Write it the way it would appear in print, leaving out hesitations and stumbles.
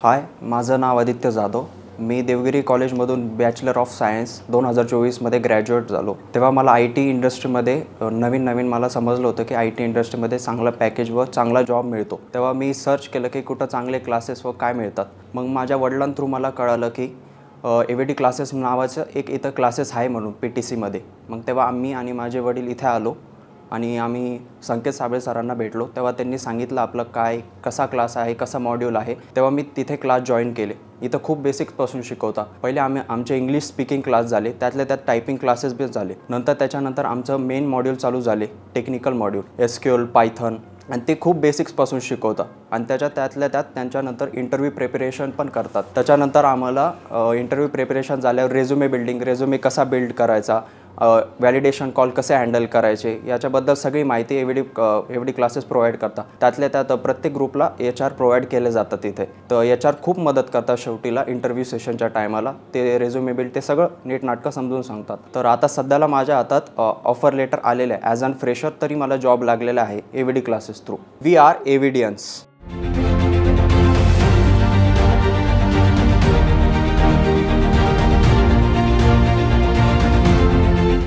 हाय, माझं नाव आदित्य जाधव. मी देवगिरी कॉलेजमधून bachelor of science 2024मध्ये graduate झालो. तेव्हा मला IT इंडस्ट्रीमध्ये नवीन मला समजलं होतं की IT इंडस्ट्रीमध्ये चांगला पॅकेज व चांगला जॉब मिळतो. तेव्हा मी सर्च केलं की कुठं चांगले क्लासेस व काय मिळतात. मग माझ्या वडिलांथ्रू मला कळालं की AVD क्लासेस नावाचं एक इथं क्लासेस आहे म्हणून PTCमध्ये. मग तेव्हा आम्ही आणि माझे वडील इथे आलो आणि आम्ही संकेत साबळे सरांना भेटलो. तेव्हा त्यांनी सांगितलं आपलं कसा क्लास आहे, कसा मॉड्यूल आहे. तेव्हा मी तिथे क्लास जॉईन केले. इथं खूप बेसिक्सपासून शिकवता. पहिले आमचे इंग्लिश स्पीकिंग क्लास झाले, त्यातल्या त्यात टायपिंग क्लासेस बी झाले. त्याच्यानंतर आमचं मेन मॉड्यूल चालू झाले, टेक्निकल मॉड्यूल SQL, पायथन, आणि ते खूप बेसिक्सपासून शिकवतात. आणि त्यातल्या त्यात त्यांच्यानंतर इंटरव्ह्यू प्रिपरेशन पण करतात. त्याच्यानंतर आम्हाला इंटरव्ह्यू प्रिपरेशन झाल्यावर रेझ्युमे कसा बिल्ड करायचा, व्हॅलिडेशन कॉल कसे हँडल करायचे, याच्याबद्दल सगळी माहिती AVD क्लासेस प्रोव्हाइड करतात. त्यातल्या त्यात प्रत्येक ग्रुपला HR प्रोव्हाइड केले जातात तिथे. तर HR खूप मदत करतात शेवटीला इंटरव्ह्यू सेशनच्या टायमाला. ते रेझ्युमे बिल्ड ते सगळं नीटनाटकं समजून सांगतात. तर आता सध्याला माझ्या हातात ऑफर लेटर आलेलं आहे. ॲज अन फ्रेशर तरी मला जॉब लागलेला आहे AVD classes through. We are AVDians.